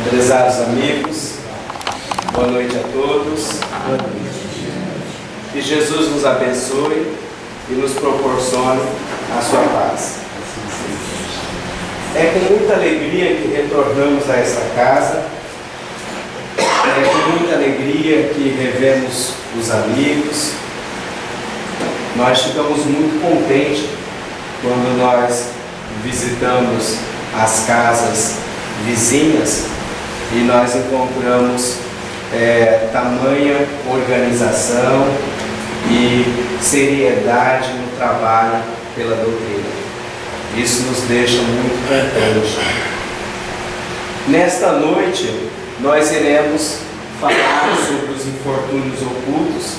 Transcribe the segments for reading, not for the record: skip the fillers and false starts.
Prezados amigos, boa noite a todos. Que Jesus nos abençoe e nos proporcione a sua paz. É com muita alegria que retornamos a esta casa. É com muita alegria que revemos os amigos. Nós ficamos muito contentes quando nós visitamos as casas vizinhas e nós encontramos tamanha organização e seriedade no trabalho pela doutrina. Isso nos deixa muito contentes. Nesta noite, nós iremos falar sobre os infortúnios ocultos,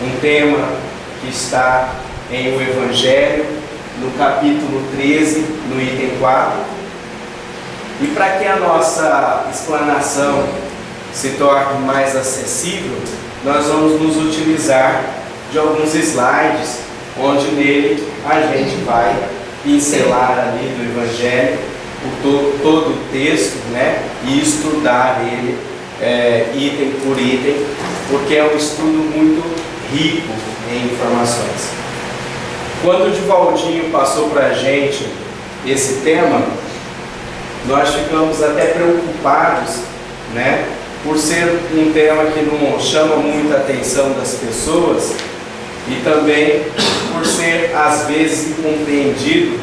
um tema que está em o Evangelho, no capítulo 13, no item 4. E para que a nossa explanação se torne mais acessível, nós vamos nos utilizar de alguns slides, onde nele a gente vai pincelar ali do Evangelho todo o texto, e estudar ele item por item, porque é um estudo muito rico em informações. Quando o Divaldinho passou para a gente esse tema, nós ficamos até preocupados, por ser um tema que não chama muita atenção das pessoas e também por ser às vezes incompreendido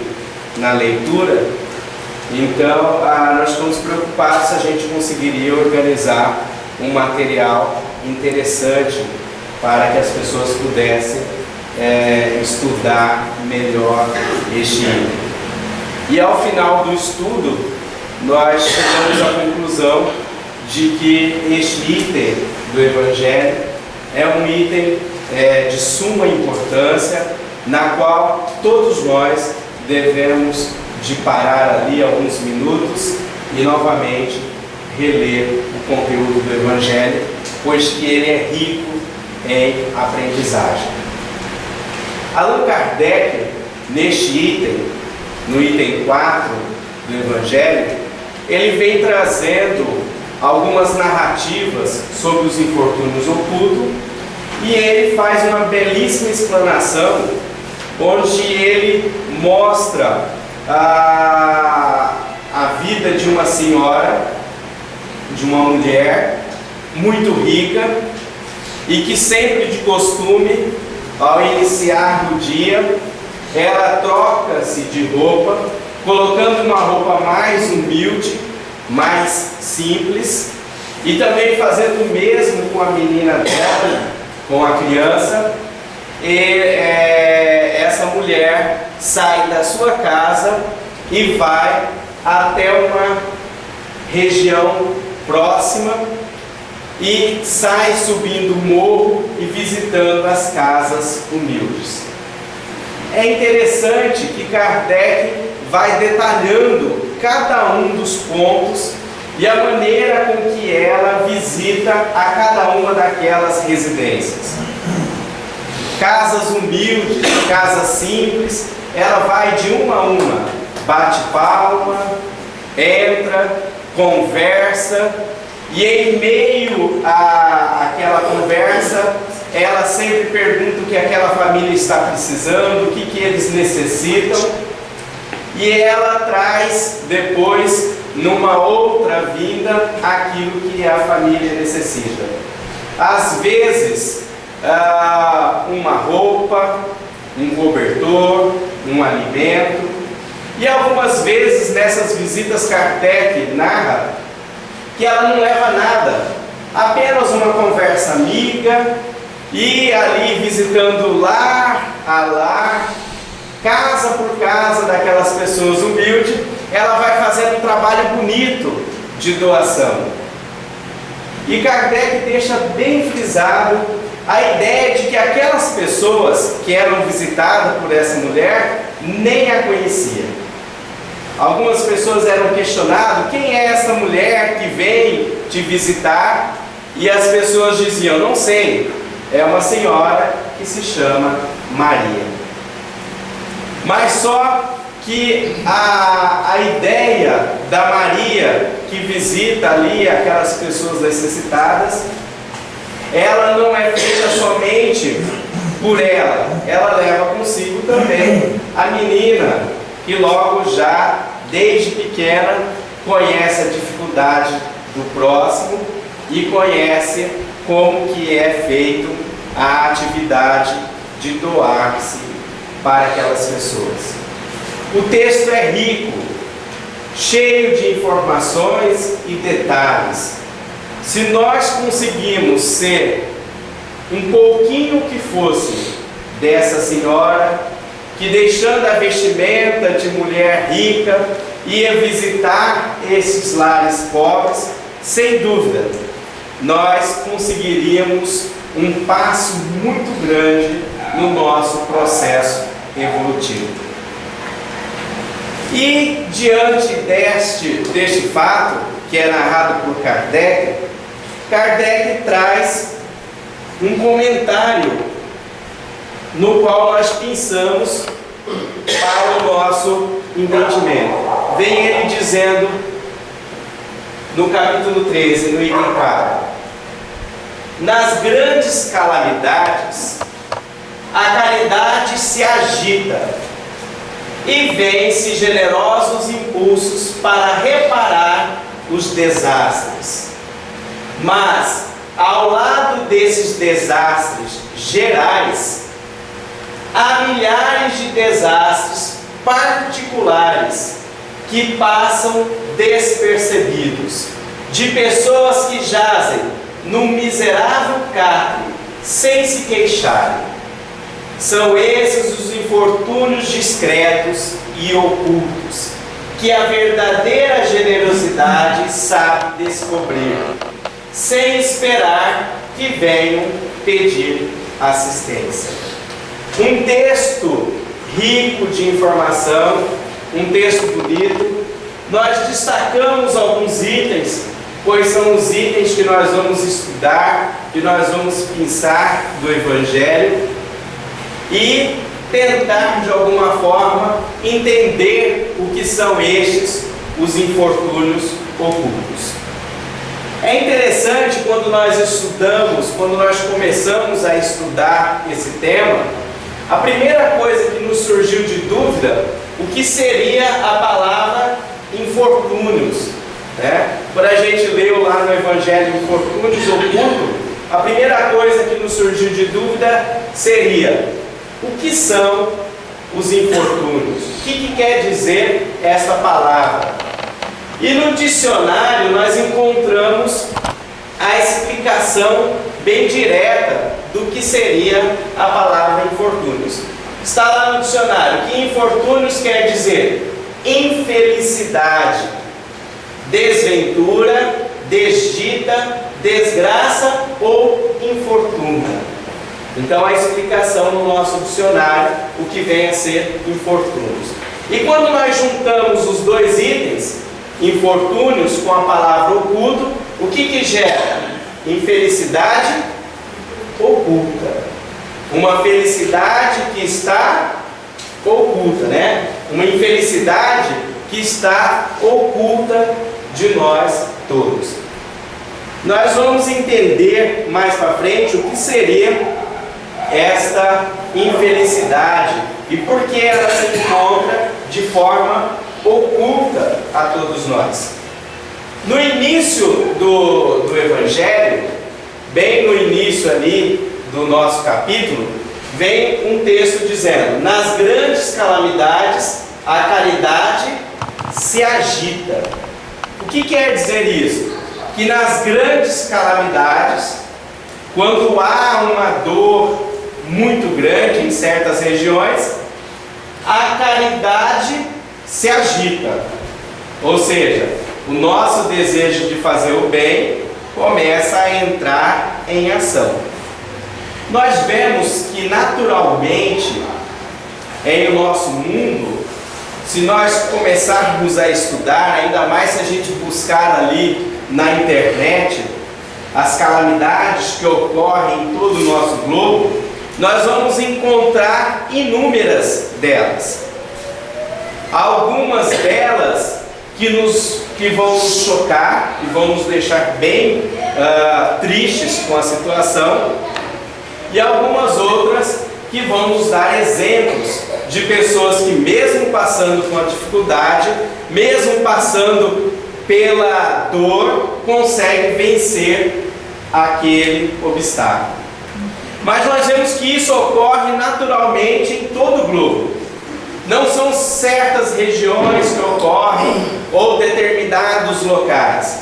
na leitura. Então nós ficamos preocupados se a gente conseguiria organizar um material interessante para que as pessoas pudessem estudar melhor este item. E ao final do estudo, nós chegamos à conclusão de que este item do Evangelho é um item de suma importância, na qual todos nós devemos de parar ali alguns minutos e novamente reler o conteúdo do Evangelho, pois que ele é rico em aprendizagem. Allan Kardec, neste item, no item 4 do Evangelho, ele vem trazendo algumas narrativas sobre os infortúnios ocultos e ele faz uma belíssima explanação onde ele mostra a vida de uma senhora, de uma mulher muito rica e que sempre de costume, ao iniciar o dia, ela troca-se de roupa, colocando uma roupa mais humilde, mais simples, e também fazendo o mesmo com a menina dela, com a criança. E essa mulher sai da sua casa e vai até uma região próxima e sai subindo o morro e visitando as casas humildes. É interessante que Kardec vai detalhando cada um dos pontos e a maneira com que ela visita a cada uma daquelas residências. Casas humildes, casas simples, ela vai de uma a uma, bate palma, entra, conversa, e em meio àquela conversa, ela sempre pergunta o que aquela família está precisando, o que eles necessitam, e ela traz depois, numa outra vinda, aquilo que a família necessita. Às vezes, uma roupa, um cobertor, um alimento, e algumas vezes nessas visitas Kardec narra que ela não leva nada, apenas uma conversa amiga, e ali visitando lar a lar, casa por casa daquelas pessoas humildes, ela vai fazendo um trabalho bonito de doação. E Kardec deixa bem frisado a ideia de que aquelas pessoas que eram visitadas por essa mulher nem a conheciam. Algumas pessoas eram questionadas: quem é essa mulher que vem te visitar? E as pessoas diziam: não sei, é uma senhora que se chama Maria. Mas só que a ideia da Maria amiga que visita ali aquelas pessoas necessitadas, ela não é feita somente por ela, ela leva consigo também a menina que logo já, desde pequena, conhece a dificuldade do próximo e conhece como que é feito a atividade de doar-se para aquelas pessoas. O texto é rico, cheio de informações e detalhes. Se nós conseguimos ser um pouquinho que fosse dessa senhora, que deixando a vestimenta de mulher rica, ia visitar esses lares pobres, sem dúvida, nós conseguiríamos um passo muito grande no nosso processo evolutivo. E diante deste fato, que é narrado por Kardec, Kardec traz um comentário no qual nós pensamos para o nosso entendimento. Vem ele dizendo no capítulo 13, no item 4: nas grandes calamidades, a caridade se agita e vence generosos impulsos para reparar os desastres. Mas, ao lado desses desastres gerais, há milhares de desastres particulares que passam despercebidos, de pessoas que jazem num miserável cárcere sem se queixarem. São esses os infortúnios discretos e ocultos que a verdadeira generosidade sabe descobrir, sem esperar que venham pedir assistência. Um texto rico de informação, um texto bonito. Nós destacamos alguns itens, pois são os itens que nós vamos estudar, que nós vamos pensar do Evangelho e tentar de alguma forma entender o que são estes os infortúnios ocultos. É interessante quando nós estudamos, quando nós começamos a estudar esse tema, a primeira coisa que nos surgiu de dúvida, o que seria a palavra infortúnios, né? Quando a gente leu lá no Evangelho infortúnios ocultos, a primeira coisa que nos surgiu de dúvida seria: o que são os infortúnios? O que quer dizer essa palavra? E no dicionário nós encontramos a explicação bem direta do que seria a palavra infortúnios. Está lá no dicionário que infortúnios quer dizer infelicidade, desventura, desdita, desgraça ou infortuna. Então a explicação no nosso dicionário, o que vem a ser infortúnios. E quando nós juntamos os dois itens, infortúnios com a palavra oculto, o que gera? Infelicidade oculta. Uma felicidade que está oculta, né? Uma infelicidade que está oculta de nós todos. Nós vamos entender mais para frente o que seria esta infelicidade e por que ela se encontra de forma oculta a todos nós. No início do Evangelho, bem no início ali do nosso capítulo, vem um texto dizendo: nas grandes calamidades a caridade se agita. O que quer dizer isso? Que nas grandes calamidades, quando há uma dor muito grande em certas regiões, a caridade se agita. Ou seja, o nosso desejo de fazer o bem começa a entrar em ação. Nós vemos que naturalmente, em o nosso mundo, se nós começarmos a estudar, ainda mais se a gente buscar ali na internet as calamidades que ocorrem em todo o nosso globo, nós vamos encontrar inúmeras delas. Algumas delas que vão nos chocar e vão nos deixar bem tristes com a situação, e algumas outras que vão nos dar exemplos de pessoas que, mesmo passando com a dificuldade, mesmo passando pela dor, conseguem vencer aquele obstáculo. Mas nós vemos que isso ocorre naturalmente em todo o globo. Não são certas regiões que ocorrem ou determinados locais.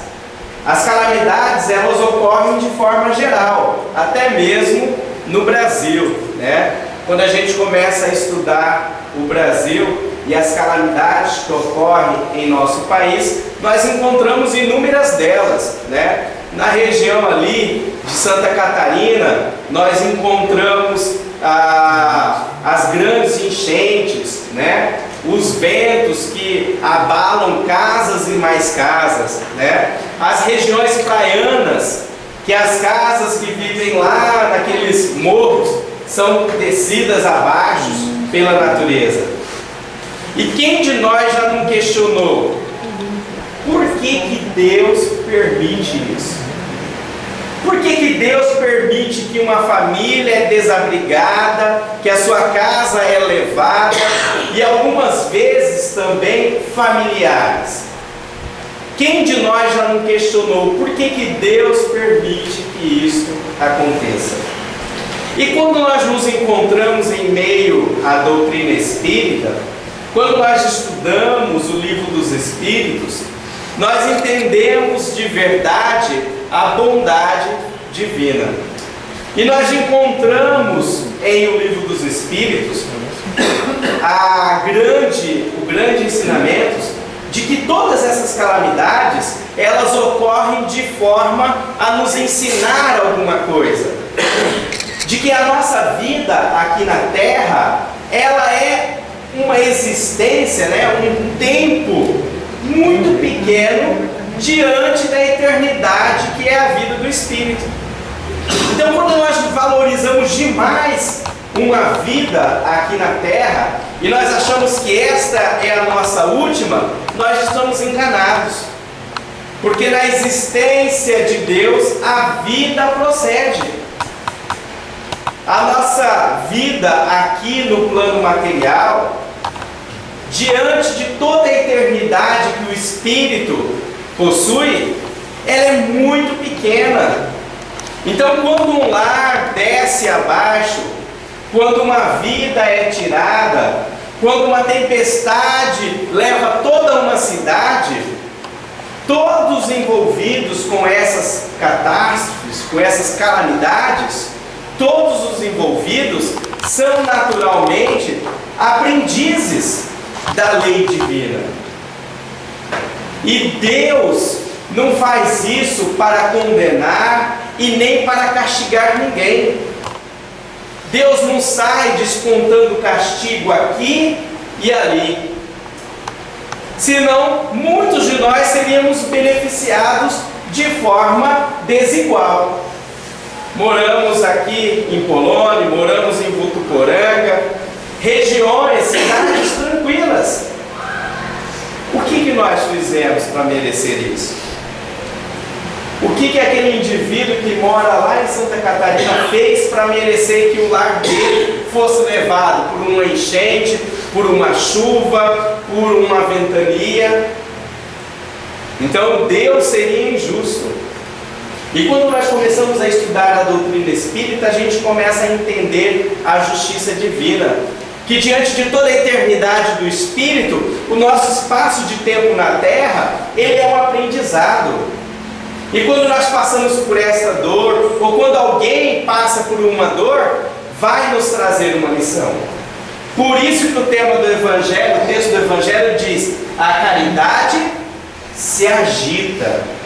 As calamidades, elas ocorrem de forma geral, até mesmo no Brasil, né? Quando a gente começa a estudar o Brasil e as calamidades que ocorrem em nosso país, nós encontramos inúmeras delas, né? Na região ali de Santa Catarina, nós encontramos as grandes enchentes, né? Os ventos que abalam casas e mais casas, né? As regiões praianas, que as casas que vivem lá naqueles morros são descidas abaixo pela natureza. E quem de nós já não questionou por que Deus permite isso? Por que Deus permite que uma família é desabrigada, que a sua casa é levada, e algumas vezes também familiares? Quem de nós já não questionou por que Deus permite que isso aconteça? E quando nós nos encontramos em meio à doutrina espírita, quando nós estudamos o livro dos Espíritos, nós entendemos de verdade a bondade divina. E nós encontramos em o livro dos Espíritos o grande ensinamento de que todas essas calamidades, elas ocorrem de forma a nos ensinar alguma coisa. De que a nossa vida aqui na Terra, ela é uma existência, né, um tempo muito pequeno diante da eternidade que é a vida do Espírito. Então, quando nós valorizamos demais uma vida aqui na Terra e nós achamos que esta é a nossa última, nós estamos enganados. Porque na existência de Deus a vida procede. A nossa vida aqui no plano material, diante de toda a eternidade que o Espírito possui, ela é muito pequena. Então, quando um lar desce abaixo, quando uma vida é tirada, quando uma tempestade leva toda uma cidade, todos envolvidos com essas catástrofes, com essas calamidades, todos os envolvidos são naturalmente aprendizes da lei divina. E Deus não faz isso para condenar e nem para castigar ninguém. Deus não sai descontando castigo aqui e ali. Senão, muitos de nós seríamos beneficiados de forma desigual. Moramos aqui em Polônia, moramos em Votuporanga, regiões, cidades tranquilas. O que nós fizemos para merecer isso? O que aquele indivíduo que mora lá em Santa Catarina fez para merecer que o lar dele fosse levado por uma enchente, por uma chuva, por uma ventania? Então Deus seria injusto. E quando nós começamos a estudar a doutrina espírita, a gente começa a entender a justiça divina. Que diante de toda a eternidade do Espírito, o nosso espaço de tempo na Terra, ele é um aprendizado. E quando nós passamos por essa dor, ou quando alguém passa por uma dor, vai nos trazer uma lição. Por isso que o tema do Evangelho, o texto do Evangelho diz: a caridade se agita.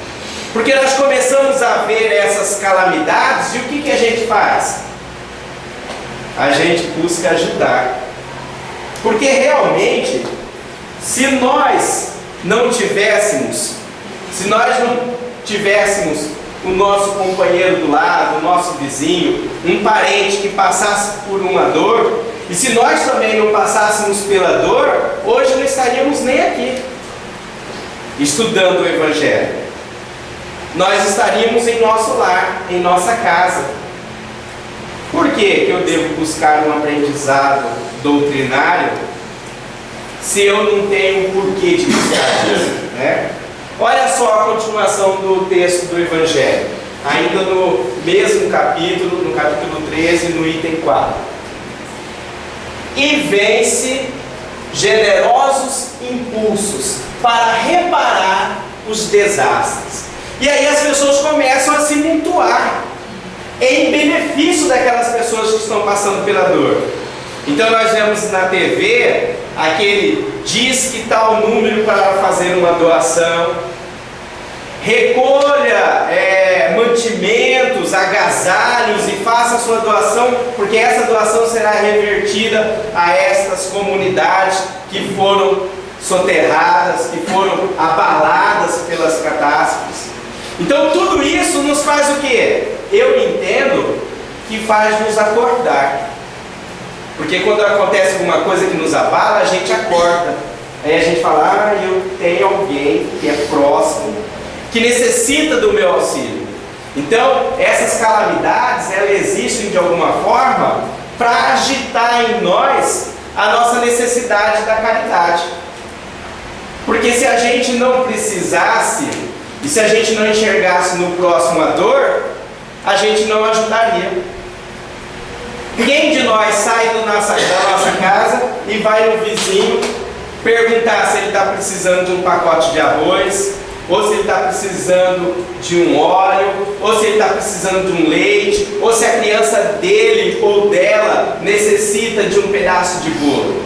Porque nós começamos a ver essas calamidades e o que a gente faz? A gente busca ajudar. Porque realmente, se nós não tivéssemos o nosso companheiro do lado, o nosso vizinho, um parente que passasse por uma dor, e se nós também não passássemos pela dor, hoje não estaríamos nem aqui. estudando o Evangelho? Nós estaríamos em nosso lar, em nossa casa. Por que eu devo buscar um aprendizado doutrinário se eu não tenho porquê de buscar isso, né? Olha só a continuação do texto do Evangelho, ainda no mesmo capítulo, no capítulo 13, no item 4. E vence generosos impulsos para reparar os desastres. E aí as pessoas começam a se mutuar em benefício daquelas pessoas que estão passando pela dor. Então nós vemos na TV aquele diz que tal número para fazer uma doação, recolha mantimentos, agasalhos e faça a sua doação, porque essa doação será revertida a estas comunidades que foram soterradas, que foram abaladas pelas catástrofes. Então tudo isso nos faz o quê? Eu entendo que faz nos acordar. Porque quando acontece alguma coisa que nos abala, a gente acorda. Aí a gente fala, eu tenho alguém que é próximo, que necessita do meu auxílio. Então, essas calamidades, elas existem de alguma forma para agitar em nós a nossa necessidade da caridade. Porque se a gente não precisasse, e se a gente não enxergasse no próximo a dor, a gente não ajudaria. Quem de nós sai da nossa casa e vai no vizinho perguntar se ele está precisando de um pacote de arroz, ou se ele está precisando de um óleo, ou se ele está precisando de um leite, ou se a criança dele ou dela necessita de um pedaço de bolo?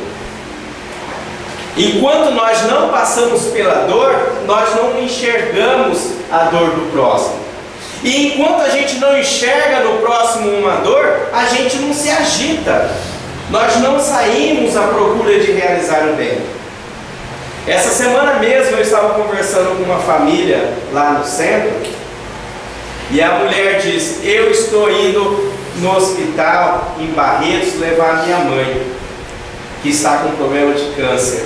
Enquanto nós não passamos pela dor, nós não enxergamos a dor do próximo. E enquanto a gente não enxerga no próximo uma dor, a gente não se agita. Nós não saímos à procura de realizar o bem. Essa semana mesmo eu estava conversando com uma família lá no centro, e a mulher disse, eu estou indo no hospital em Barretos levar minha mãe, que está com problema de câncer.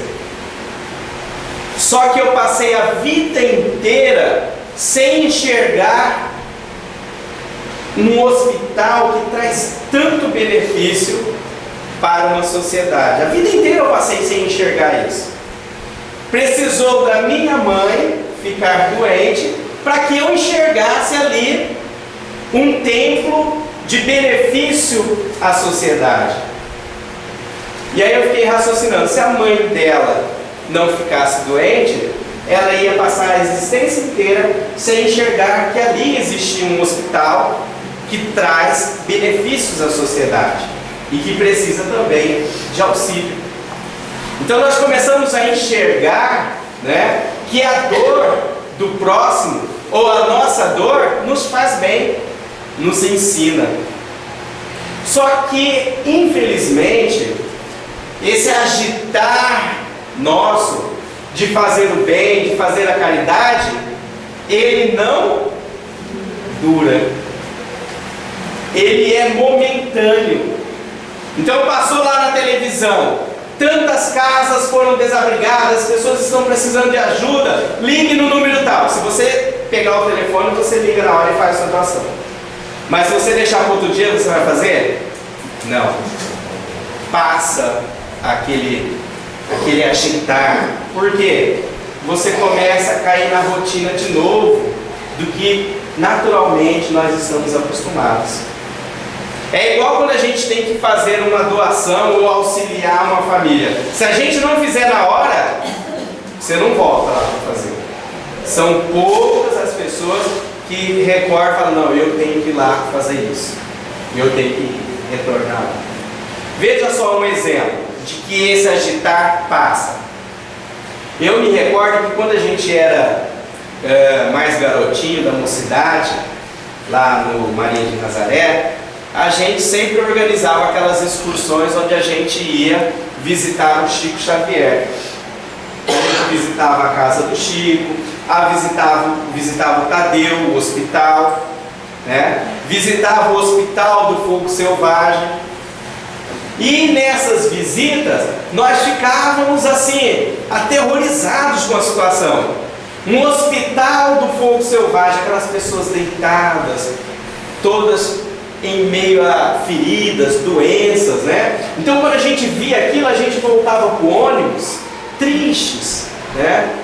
Só que eu passei a vida inteira sem enxergar um hospital que traz tanto benefício para uma sociedade. A vida inteira eu passei sem enxergar isso. Precisou da minha mãe ficar doente para que eu enxergasse ali um templo de benefício à sociedade. E aí eu fiquei raciocinando, se a mãe dela não ficasse doente, ela ia passar a existência inteira sem enxergar que ali existia um hospital que traz benefícios à sociedade e que precisa também de auxílio. Então nós começamos a enxergar, né, que a dor do próximo ou a nossa dor nos faz bem, nos ensina. Só que, infelizmente, esse agitar nosso de fazer o bem, de fazer a caridade, ele não dura. Ele é momentâneo. Então passou lá na televisão, tantas casas foram desabrigadas, as pessoas estão precisando de ajuda, ligue no número tal. Se você pegar o telefone, você liga na hora e faz a sua doação. Mas se você deixar para outro dia, você vai fazer? Não. Passa aquele agitar. Por quê? Você começa a cair na rotina de novo do que naturalmente nós estamos acostumados. É igual quando a gente tem que fazer uma doação ou auxiliar uma família. Se a gente não fizer na hora, você não volta lá para fazer. São poucas as pessoas que recordam e falam, não, eu tenho que ir lá fazer isso. Eu tenho que retornar. Veja só um exemplo de que esse agitar passa. Eu me recordo que quando a gente era mais garotinho da mocidade, lá no Maria de Nazaré, a gente sempre organizava aquelas excursões onde a gente ia visitar o Chico Xavier. A gente visitava a casa do Chico, visitava o Tadeu, o hospital, né? Visitava o Hospital do Fogo Selvagem. E nessas visitas, nós ficávamos assim, aterrorizados com a situação. Um hospital do fogo selvagem, aquelas pessoas deitadas, todas em meio a feridas, doenças, né? Então quando a gente via aquilo, a gente voltava para o ônibus tristes, né?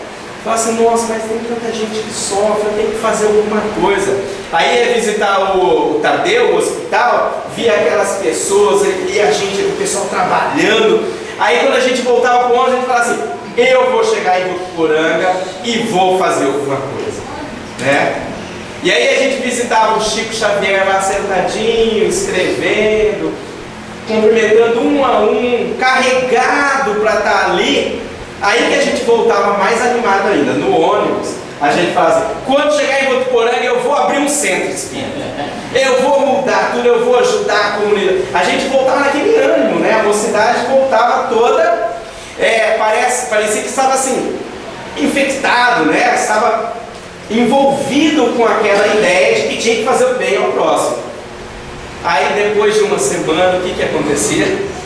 Falava assim, nossa, mas tem tanta gente que sofre, eu tenho que fazer alguma coisa. Aí ia visitar o Tadeu, o hospital, via aquelas pessoas e a gente, o pessoal trabalhando. Aí quando a gente voltava para o ônibus, a gente falava assim, eu vou chegar em Votuporanga e vou fazer alguma coisa, né? E aí a gente visitava o Chico Xavier lá sentadinho, escrevendo, cumprimentando um a um, carregado para estar ali. Aí que a gente voltava mais animado ainda, no ônibus. A gente falava assim, quando chegar em Votuporanga eu vou abrir um centro espírita, eu vou mudar tudo, eu vou ajudar a comunidade. A gente voltava naquele ânimo, né? A mocidade voltava toda, parecia que estava assim, infectado, né? Estava envolvido com aquela ideia de que tinha que fazer o bem ao próximo. Aí depois de uma semana, o que acontecia?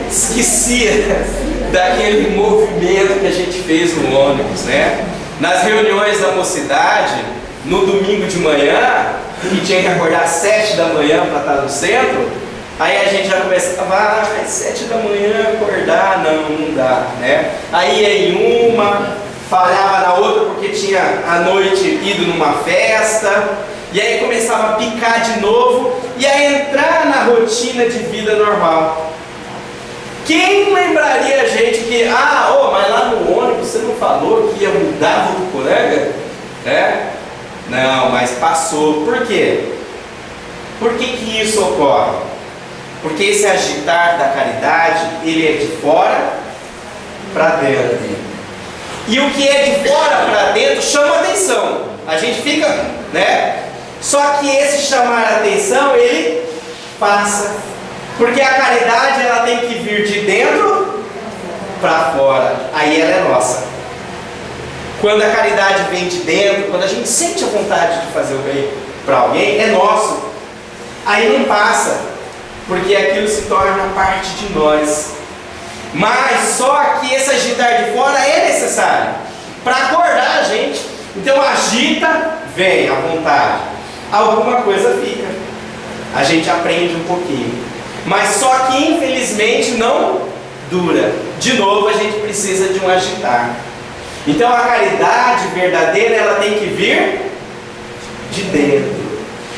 Esquecia daquele movimento que a gente fez no ônibus, né? Nas reuniões da mocidade, no domingo de manhã, que tinha que acordar às 7 da manhã para estar no centro, aí a gente já começava, às 7 da manhã acordar, não dá, né? Aí ia em uma, falhava na outra porque tinha à noite ido numa festa, e aí começava a picar de novo, e aí entrar na rotina de vida normal. Quem lembraria a gente que, mas lá no ônibus você não falou que ia mudar Votuporanga? Né? Não, mas passou. Por quê? Por que isso ocorre? Porque esse agitar da caridade, ele é de fora para dentro. E o que é de fora para dentro chama atenção. A gente fica, né? Só que esse chamar a atenção, ele passa. Porque a caridade, ela tem que vir de dentro para fora. Aí ela é nossa. Quando a caridade vem de dentro, quando a gente sente a vontade de fazer o bem para alguém, é nosso. Aí não passa, porque aquilo se torna parte de nós. Mas só que esse agitar de fora é necessário para acordar a gente. Então agita, vem à vontade. Alguma coisa fica. A gente aprende um pouquinho. Mas só que infelizmente não dura. De novo a gente precisa de um agitar. Então a caridade verdadeira, ela tem que vir de dentro.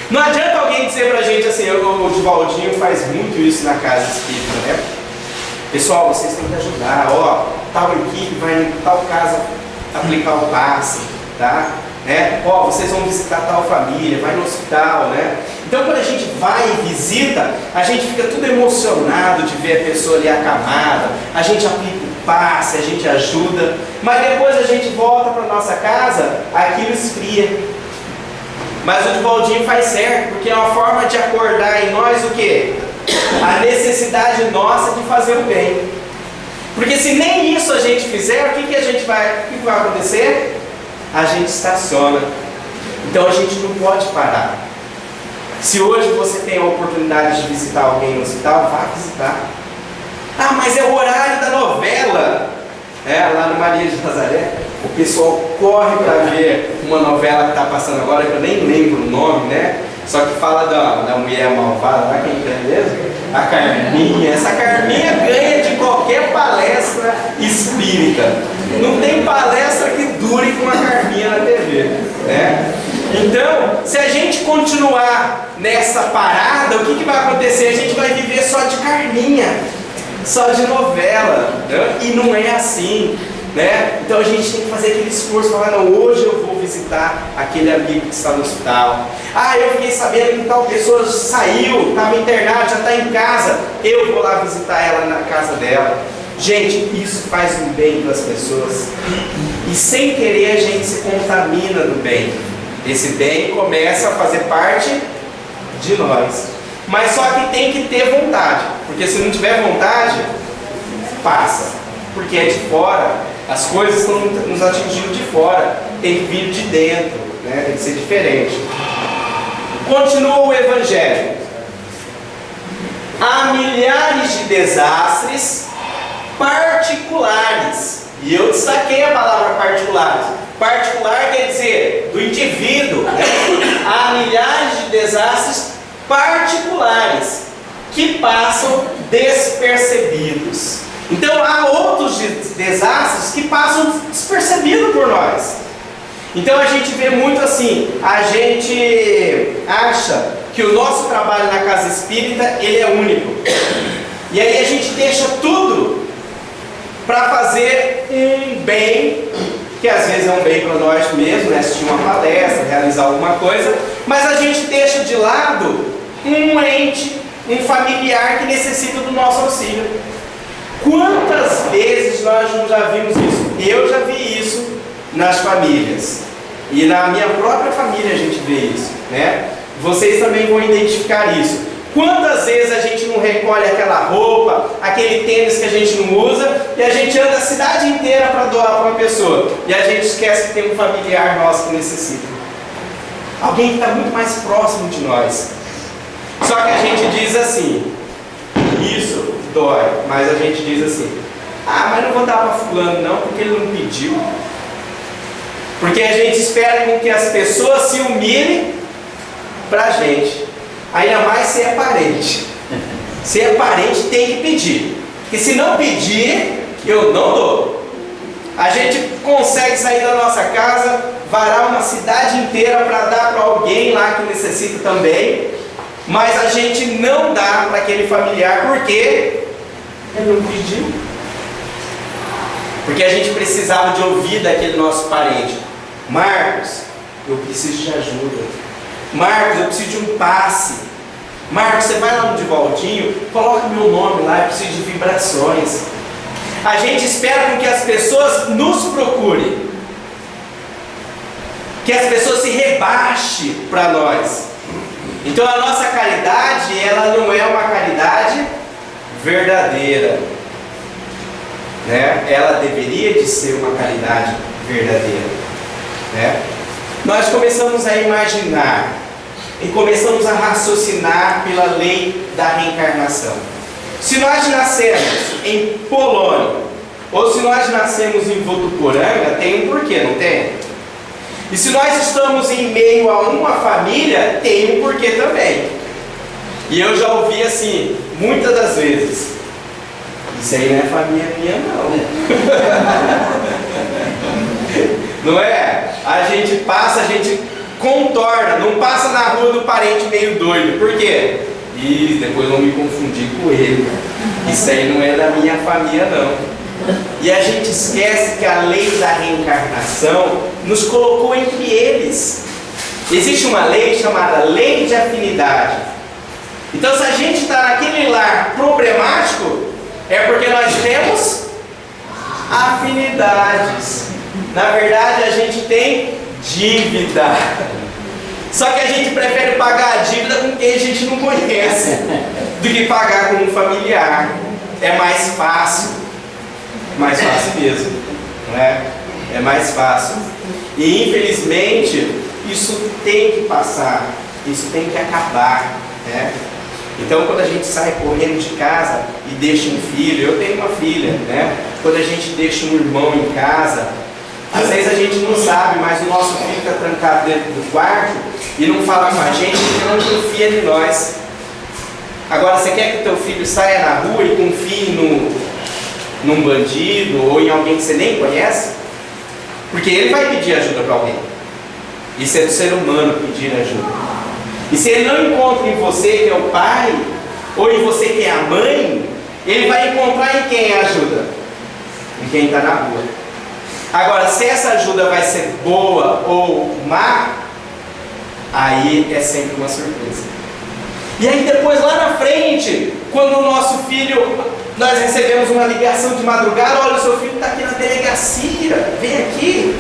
Não adianta alguém dizer pra gente assim, o Divaldinho faz muito isso na casa espírita, né? Pessoal, vocês têm que ajudar, tal equipe vai em tal casa aplicar o passe, tá? Né? Vocês vão visitar tal família, vai no hospital, né? Então quando a gente vai e visita, a gente fica tudo emocionado de ver a pessoa ali acamada, a gente aplica o passe, a gente ajuda, mas depois a gente volta para nossa casa, aquilo esfria. Mas o Divaldinho faz certo, porque é uma forma de acordar em nós o quê? A necessidade nossa de fazer o bem. Porque se nem isso a gente fizer, o que vai acontecer? A gente estaciona. Então a gente não pode parar. Se hoje você tem a oportunidade de visitar alguém no hospital, vá visitar. Mas é o horário da novela. Lá no Maria de Nazaré, o pessoal corre para ver uma novela que está passando agora, que eu nem lembro o nome, né? Só que fala da mulher malvada, lá quem é mesmo? A Carminha. Essa Carminha ganha de qualquer palestra espírita. Não tem palestra que dure com a Carminha na TV, né? Então, se a gente continuar nessa parada, o que vai acontecer? A gente vai viver só de Carminha, só de novela, né? E não é assim, né? Então a gente tem que fazer aquele esforço, falar, não, hoje eu vou visitar aquele amigo que está no hospital. Eu fiquei sabendo que tal pessoa saiu, estava internada, já está em casa, eu vou lá visitar ela na casa dela. Gente, isso faz um bem para as pessoas. E sem querer a gente se contamina do bem. Esse bem começa a fazer parte de nós. Mas só que tem que ter vontade. Porque se não tiver vontade, passa. Porque é de fora. As coisas estão nos atingindo de fora. Tem que vir de dentro, né? Tem que ser diferente. Continua o Evangelho. Há milhares de desastres particulares. E eu destaquei a palavra particulares. Particular quer dizer do indivíduo, né? Há milhares de desastres particulares que passam despercebidos. Então há outros desastres que passam despercebidos por nós. Então a gente vê muito assim, a gente acha que o nosso trabalho na casa espírita, ele é único. E aí a gente deixa tudo para fazer um bem, que às vezes é um bem para nós mesmos, né? Assistir uma palestra, realizar alguma coisa, mas a gente deixa de lado um ente, um familiar que necessita do nosso auxílio. Quantas vezes nós já vimos isso? Eu já vi isso nas famílias. E na minha própria família a gente vê isso, né? Vocês também vão identificar isso. Quantas vezes a gente não recolhe aquela roupa, aquele tênis que a gente não usa, e a gente anda a cidade inteira para doar para uma pessoa, e a gente esquece que tem um familiar nosso que necessita. Alguém que está muito mais próximo de nós. Só que a gente diz assim, isso dói, mas a gente diz assim, mas não vou dar para fulano não, porque ele não pediu. Porque a gente espera com que as pessoas se humilhem para a gente. Ainda mais se é parente. Se é parente, tem que pedir. Porque se não pedir, eu não dou. A gente consegue sair da nossa casa, varar uma cidade inteira para dar para alguém lá que necessita também, mas a gente não dá para aquele familiar porque ele não pediu. Porque a gente precisava de ouvir daquele nosso parente. Marcos, eu preciso de ajuda. Marcos, eu preciso de um passe. Marcos, você vai lá no Divaldinho, coloca meu nome lá, eu preciso de vibrações. A gente espera com que as pessoas nos procurem, que as pessoas se rebaixem para nós. Então a nossa caridade, ela não é uma caridade verdadeira, né? Ela deveria de ser uma caridade verdadeira, né? Nós começamos a imaginar e começamos a raciocinar pela lei da reencarnação. Se nós nascemos em Polônia, ou se nós nascemos em Votuporanga, tem um porquê, não tem? E se nós estamos em meio a uma família, tem um porquê também. E eu já ouvi assim, muitas das vezes, isso aí não é família minha não. Não é? A gente passa, a gente contorna, não passa na rua do parente meio doido. Por quê? E depois vão me confundir com ele. Isso aí não é da minha família não. E a gente esquece que a lei da reencarnação nos colocou entre eles. Existe uma lei chamada lei de afinidade. Então se a gente está naquele lar problemático, é porque nós temos afinidades. Na verdade a gente tem dívida. Só que a gente prefere pagar a dívida com quem a gente não conhece do que pagar com um familiar. É mais fácil. Mais fácil mesmo, não é? É mais fácil. E infelizmente isso tem que passar, isso tem que acabar, né? Então quando a gente sai correndo de casa e deixa um filho, eu tenho uma filha, né? Quando a gente deixa um irmão em casa, às vezes a gente não sabe, mas o nosso filho fica trancado dentro do quarto e não fala com a gente porque não confia em nós. Agora você quer que o teu filho saia na rua e confie num bandido ou em alguém que você nem conhece? Porque ele vai pedir ajuda para alguém. Isso é do ser humano pedir ajuda. E se ele não encontra em você que é o pai, ou em você que é a mãe, ele vai encontrar em quem a ajuda? Em quem está na rua. Agora, se essa ajuda vai ser boa ou má, aí é sempre uma surpresa. E aí depois lá na frente, quando o nosso filho, nós recebemos uma ligação de madrugada, olha, o seu filho está aqui na delegacia, vem aqui.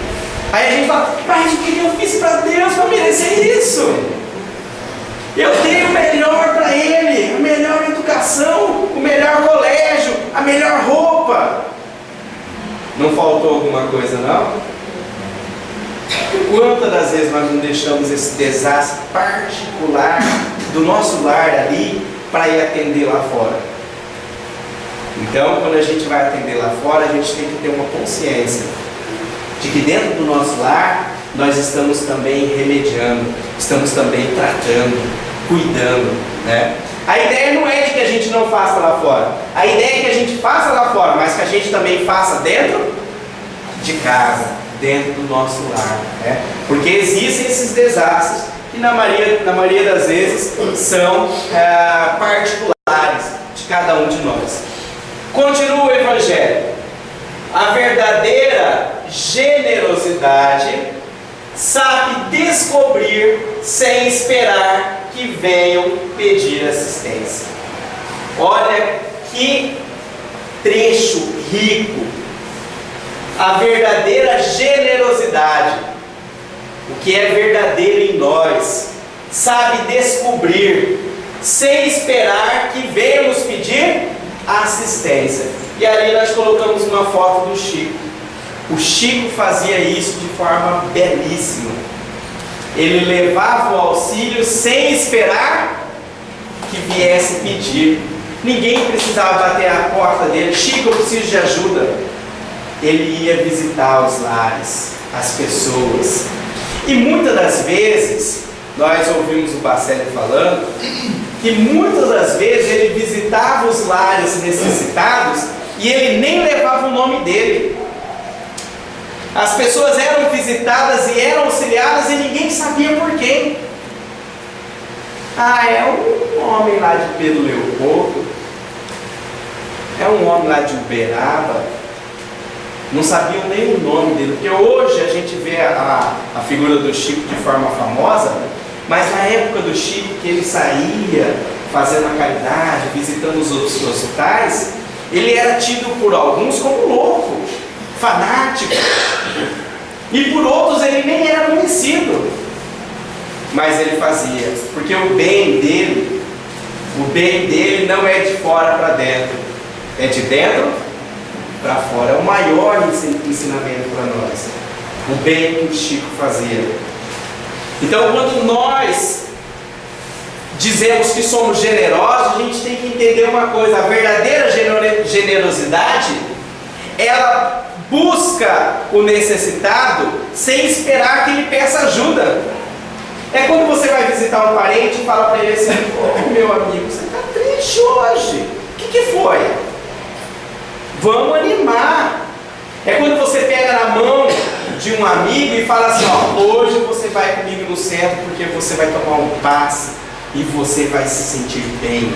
Aí a gente fala, mas o que eu fiz para Deus para merecer isso? Eu dei o melhor para ele, a melhor educação, o melhor colégio, a melhor roupa. Não faltou alguma coisa não? Quantas das vezes nós não deixamos esse desastre particular do nosso lar ali para ir atender lá fora? Então, quando a gente vai atender lá fora, a gente tem que ter uma consciência de que dentro do nosso lar nós estamos também remediando, estamos também tratando, cuidando, né? A ideia não é de que a gente não faça lá fora, a ideia é que a gente faça lá fora, mas que a gente também faça dentro de casa, dentro do nosso lar, né? Porque existem esses desastres que na maioria das vezes são particulares de cada um de nós. Continua o Evangelho. A verdadeira generosidade sabe descobrir sem esperar que venham pedir assistência. Olha que trecho rico. A verdadeira generosidade, o que é verdadeiro em nós, sabe descobrir sem esperar que venham nos pedir assistência. E ali nós colocamos uma foto do Chico. O Chico fazia isso de forma belíssima. Ele levava o auxílio sem esperar que viesse pedir. Ninguém precisava bater a porta dele. Chico, eu preciso de ajuda. Ele ia visitar os lares, as pessoas. E muitas das vezes, nós ouvimos o Bacelli falando, que muitas das vezes ele visitava os lares necessitados e ele nem levava o nome dele. As pessoas eram visitadas e eram auxiliadas e ninguém sabia por quem. É um homem lá de Pedro Leopoldo, é um homem lá de Uberaba. Não sabiam nem o nome dele, porque hoje a gente vê a figura do Chico de forma famosa, mas na época do Chico, que ele saía fazendo a caridade, visitando os outros hospitais, ele era tido por alguns como louco, fanático, e por outros ele nem era conhecido, mas ele fazia, porque o bem dele não é de fora para dentro, é de dentro para fora. É o maior ensinamento para nós, o bem que o Chico fazia. Então, quando nós dizemos que somos generosos, a gente tem que entender uma coisa: a verdadeira generosidade, ela busca o necessitado sem esperar que ele peça ajuda. É quando você vai visitar um parente e fala para ele assim: meu amigo, você está triste hoje, o que foi? Vamos animar. É quando você pega na mão de um amigo e fala assim: hoje você vai comigo no centro porque você vai tomar um passe e você vai se sentir bem.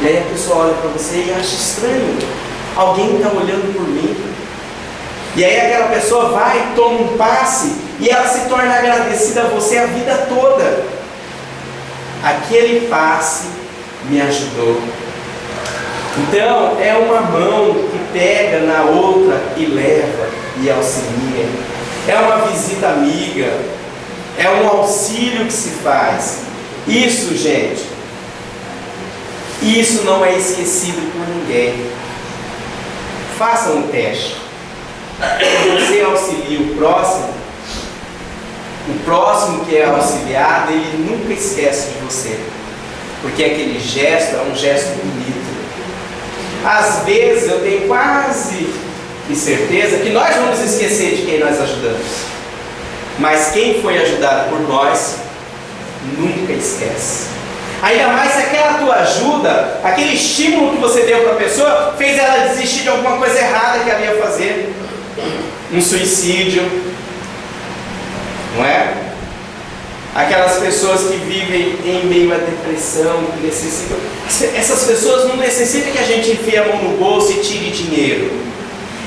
E aí a pessoa olha para você e acha estranho, alguém está olhando por mim. E aí aquela pessoa vai, toma um passe e ela se torna agradecida a você a vida toda. Aquele passe me ajudou. Então, é uma mão que pega na outra e leva e auxilia. É uma visita amiga. É um auxílio que se faz. Isso, gente, isso não é esquecido por ninguém. Faça um teste. Quando você auxilia o próximo que é auxiliado, ele nunca esquece de você. Porque aquele gesto é um gesto bonito. Às vezes eu tenho quase certeza que nós vamos esquecer de quem nós ajudamos, mas quem foi ajudado por nós nunca esquece. Ainda mais se aquela tua ajuda, aquele estímulo que você deu para a pessoa, fez ela desistir de alguma coisa errada que ela ia fazer, um suicídio, não é? Aquelas pessoas que vivem em meio à depressão, que necessitam. Essas pessoas não necessitam que a gente enfie a mão no bolso e tire dinheiro.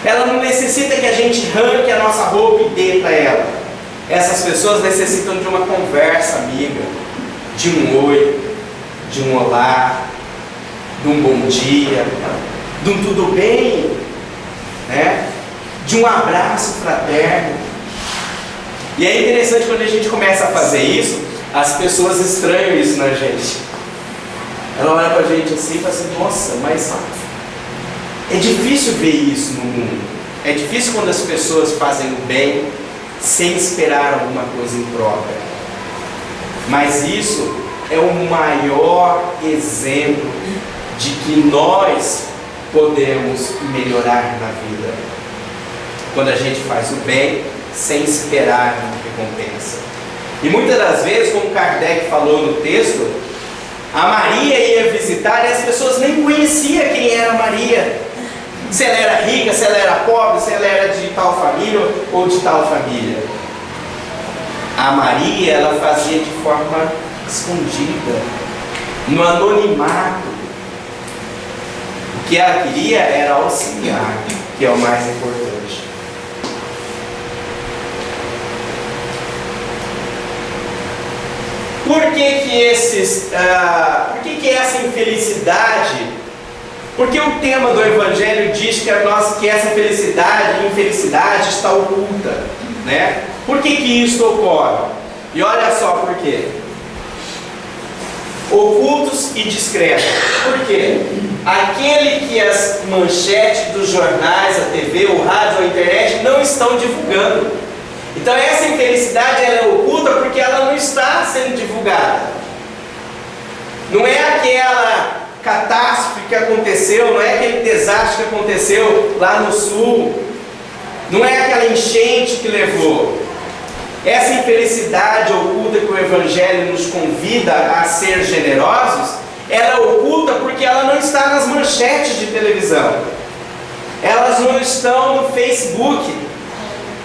Ela não necessita que a gente arranque a nossa roupa e dê para ela. Essas pessoas necessitam de uma conversa amiga, de um oi, de um olá, de um bom dia, de um tudo bem, né? De um abraço fraterno. E é interessante quando a gente começa a fazer isso, as pessoas estranham isso na gente. Ela olha pra gente assim e fala assim: nossa, mas é difícil ver isso no mundo. É difícil quando as pessoas fazem o bem sem esperar alguma coisa em troca. Mas isso é o maior exemplo de que nós podemos melhorar na vida. quando a gente faz o bem sem esperar recompensa. E muitas das vezes, como Kardec falou no texto, a Maria ia visitar e as pessoas nem conheciam quem era Maria. Se ela era rica, se ela era pobre, se ela era de tal família ou de tal família. A Maria, ela fazia de forma escondida, no anonimato. O que ela queria era auxiliar, que é o mais importante. Por que essa infelicidade? Porque o tema do Evangelho diz que essa felicidade e infelicidade está oculta, né? Por que isso ocorre? E olha só por quê. Ocultos e discretos. Por quê? Aquele que as manchetes dos jornais, a TV, o rádio, a internet não estão divulgando. Então essa infelicidade ela é oculta porque ela não está sendo divulgada. Não é aquela catástrofe que aconteceu, não é aquele desastre que aconteceu lá no sul, não é aquela enchente que levou. Essa infelicidade oculta que o Evangelho nos convida a ser generosos, ela é oculta porque ela não está nas manchetes de televisão, elas não estão no Facebook.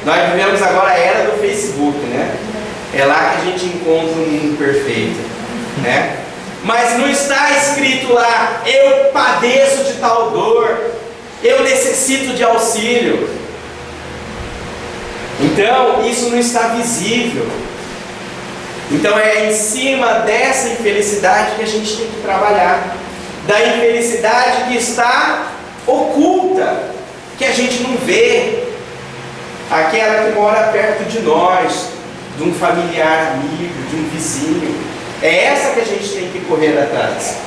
Nós vivemos agora a era do Facebook, né? É lá que a gente encontra o mundo perfeito, né? Mas não está escrito lá, eu padeço de tal dor, eu necessito de auxílio. Então, isso não está visível. Então, é em cima dessa infelicidade que a gente tem que trabalhar. Da infelicidade que está oculta, que a gente não vê. Aquela que mora perto de nós, de um familiar amigo, de um vizinho. É essa que a gente tem que correr atrás.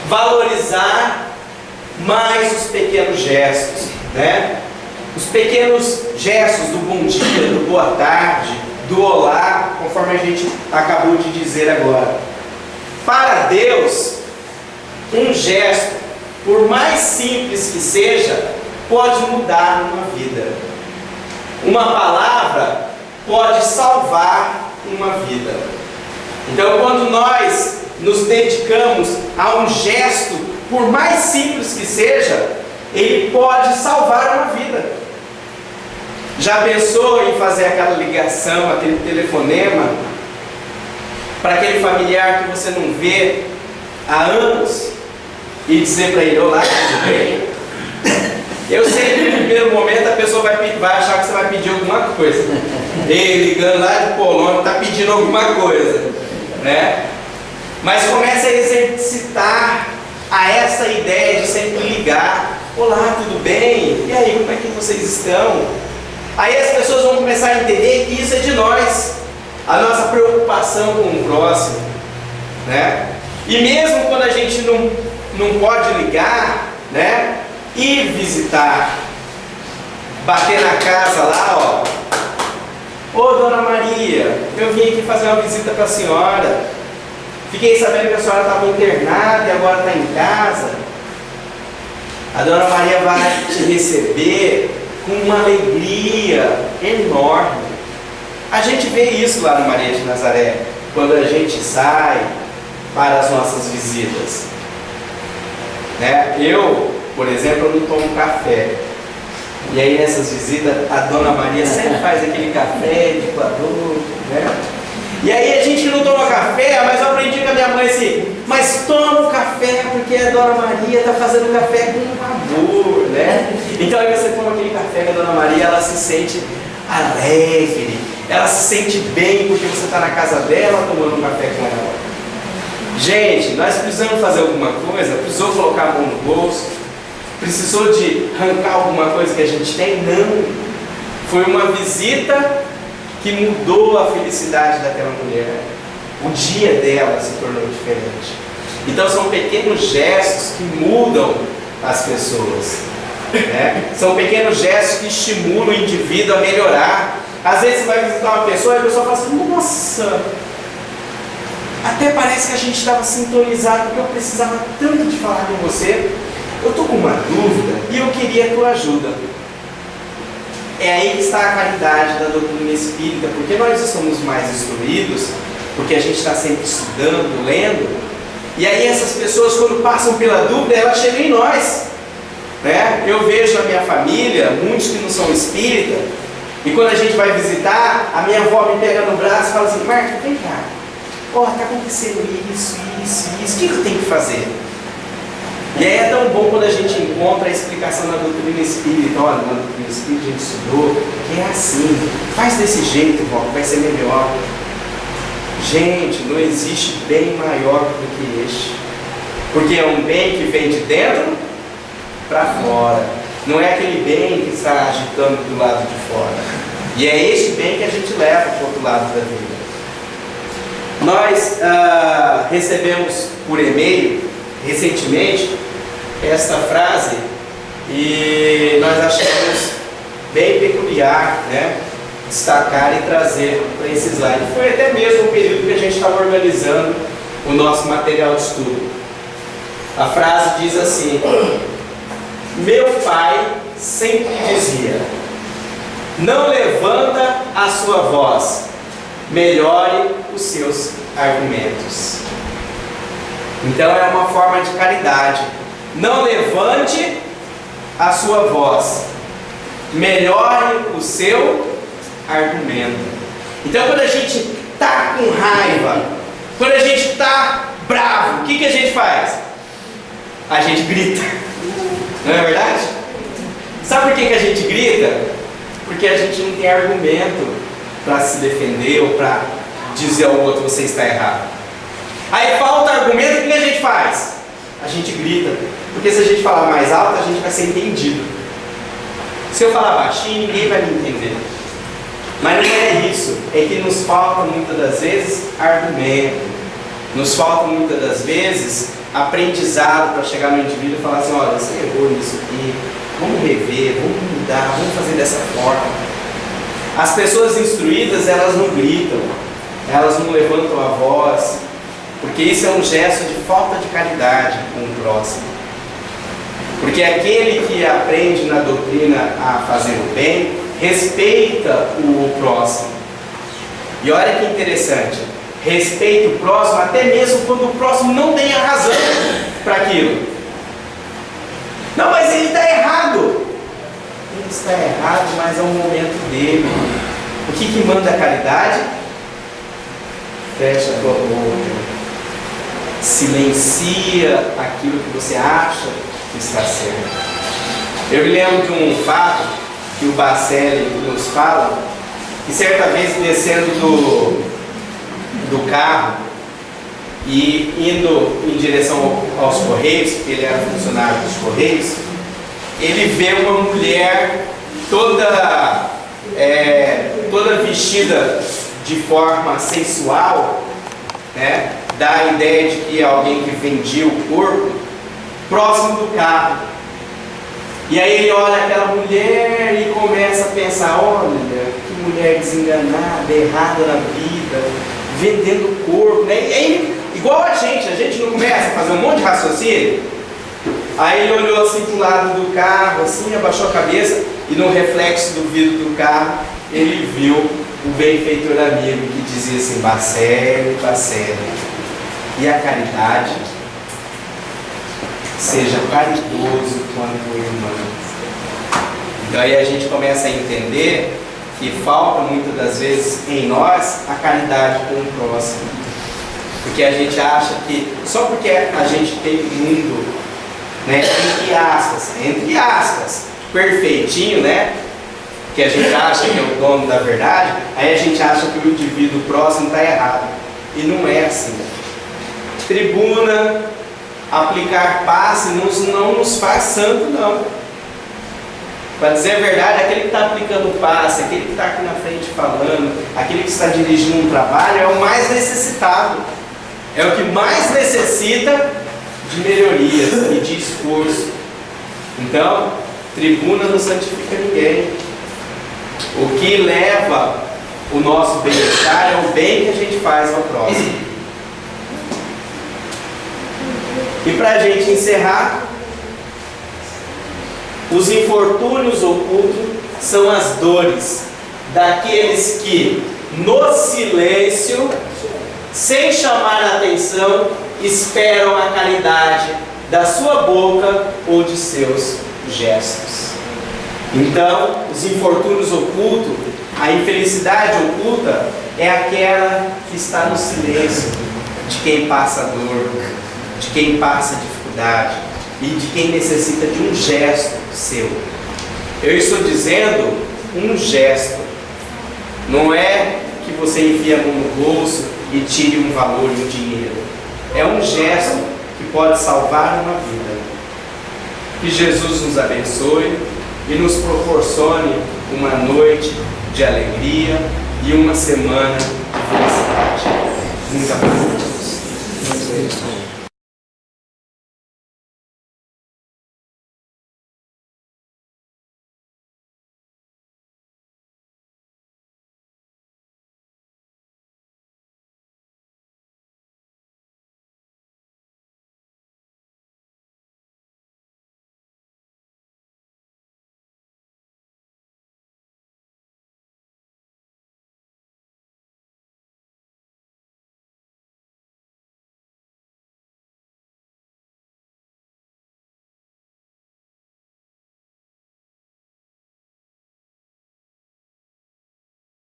Valorizar mais os pequenos gestos, né? Os pequenos gestos do bom dia, do boa tarde, do olá, conforme a gente acabou de dizer agora. Para Deus, um gesto, por mais simples que seja, pode mudar uma vida. Uma palavra pode salvar uma vida. Então, quando nós nos dedicamos a um gesto, por mais simples que seja, ele pode salvar uma vida. Já pensou em fazer aquela ligação, aquele telefonema para aquele familiar que você não vê há anos e dizer para ele: olá, tudo bem? Eu sei que no primeiro momento a pessoa vai achar que você vai pedir alguma coisa. Ele ligando lá de Polônia está pedindo alguma coisa, né? Mas comece a exercitar a essa ideia de sempre ligar: olá, tudo bem? E aí, como é que vocês estão? Aí as pessoas vão começar a entender que isso é de nós, a nossa preocupação com o próximo, né? E mesmo quando a gente não pode ligar, né? Ir visitar, bater na casa lá, ó: ô dona Maria, eu vim aqui fazer uma visita para a senhora, fiquei sabendo que a senhora estava internada e agora está em casa. A dona Maria vai te receber com uma alegria enorme. A gente vê isso lá no Maria de Nazaré, quando a gente sai para as nossas visitas, né? Eu, por exemplo, eu não tomo café. E aí nessas visitas a dona Maria sempre faz aquele café de coador, né? E aí a gente não toma café, mas eu aprendi com a minha mãe assim: mas toma o café porque a dona Maria está fazendo café com amor, né? Então aí você toma aquele café com a dona Maria, ela se sente alegre, ela se sente bem porque você está na casa dela tomando um café com ela. Gente, nós precisamos fazer alguma coisa? Precisou colocar a mão no bolso? Precisou de arrancar alguma coisa que a gente tem? Não. Foi uma visita que mudou a felicidade daquela mulher. O dia dela se tornou diferente. Então são pequenos gestos que mudam as pessoas, né? São pequenos gestos que estimulam o indivíduo a melhorar. Às vezes você vai visitar uma pessoa e a pessoa fala assim: nossa, até parece que a gente estava sintonizado, porque eu precisava tanto de falar com você. Eu estou com uma dúvida e eu queria a tua ajuda. É aí que está a caridade da doutrina espírita, porque nós somos mais instruídos, porque a gente está sempre estudando, lendo, e aí essas pessoas, quando passam pela dúvida, elas chegam em nós, né? Eu vejo na minha família, muitos que não são espíritas, e quando a gente vai visitar, a minha avó me pega no braço e fala assim: Marco, vem cá, está acontecendo isso, o que eu tenho que fazer? E aí é tão bom quando a gente encontra a explicação da doutrina espírita. Olha, na doutrina espírita a gente estudou, que é assim, faz desse jeito, vó, vai ser melhor. Gente, não existe bem maior do que este, porque é um bem que vem de dentro para fora, não é aquele bem que está agitando do lado de fora, e é este bem que a gente leva para o outro lado da vida. Nós recebemos por e-mail recentemente esta frase e nós achamos bem peculiar, né, destacar e trazer para esse slide. Foi até mesmo o período que a gente estava organizando o nosso material de estudo. A frase diz assim: meu pai sempre dizia, não levanta a sua voz, melhore os seus argumentos. Então é uma forma de caridade. Não levante a sua voz, melhore o seu argumento. Então quando a gente está com raiva, quando a gente está bravo, o que a gente faz? A gente grita. Não é verdade? Sabe por que a gente grita? Porque a gente não tem argumento para se defender ou para dizer ao outro: você está errado. Aí falta argumento, o que a gente faz? A gente grita, porque se a gente falar mais alto, a gente vai ser entendido. Se eu falar baixinho, ninguém vai me entender. Mas não é isso, é que nos falta muitas das vezes argumento, nos falta muitas das vezes aprendizado para chegar no indivíduo e falar assim: olha, você errou nisso aqui, vamos rever, vamos mudar, vamos fazer dessa forma. As pessoas instruídas, elas não gritam, elas não levantam a voz, porque isso é um gesto de falta de caridade com o próximo. Porque aquele que aprende na doutrina a fazer o bem, respeita o próximo. E olha que interessante, respeita o próximo até mesmo quando o próximo não tem a razão para aquilo. Não, mas ele está errado. Ele está errado, mas é o momento dele. O que manda a caridade? Fecha a tua boca, silencia aquilo que você acha que está certo. Eu me lembro de um fato que o Bacelli nos fala, que certa vez descendo do carro e indo em direção aos Correios, porque ele era funcionário dos Correios, ele vê uma mulher toda vestida de forma sensual, né? Dá a ideia de que é alguém que vendia o corpo, próximo do carro. E aí ele olha aquela mulher e começa a pensar: olha, que mulher desenganada, errada na vida, vendendo o corpo, né? E aí, igual a gente não começa a fazer um monte de raciocínio? Aí ele olhou assim para o lado do carro, assim, abaixou a cabeça, e no reflexo do vidro do carro, ele viu o benfeitor amigo que dizia assim: Bacelli, Bacelli, e a caridade? Seja caridoso quanto o irmão. Então aí a gente começa a entender que falta muitas das vezes em nós a caridade com o próximo. Porque a gente acha que só porque a gente tem um mundo, né, entre aspas, perfeitinho, né, que a gente acha que é o dono da verdade, aí a gente acha que o indivíduo próximo está errado. E não é assim. Tribuna, aplicar passe não nos faz santo, não. Para dizer a verdade, aquele que está aplicando o passe, aquele que está aqui na frente falando, aquele que está dirigindo um trabalho, é o mais necessitado. É o que mais necessita de melhorias e de esforço. Então, tribuna não santifica ninguém. O que leva o nosso bem-estar é o bem que a gente faz ao próximo. E para a gente encerrar, os infortúnios ocultos são as dores daqueles que, no silêncio, sem chamar a atenção, esperam a caridade da sua boca ou de seus gestos. Então, os infortúnios ocultos, a infelicidade oculta, é aquela que está no silêncio de quem passa dor, de quem passa dificuldade e de quem necessita de um gesto seu. Eu estou dizendo um gesto. Não é que você enfie a mão no bolso e tire um valor e um dinheiro. É um gesto que pode salvar uma vida. Que Jesus nos abençoe e nos proporcione uma noite de alegria e uma semana de felicidade. Muita paz.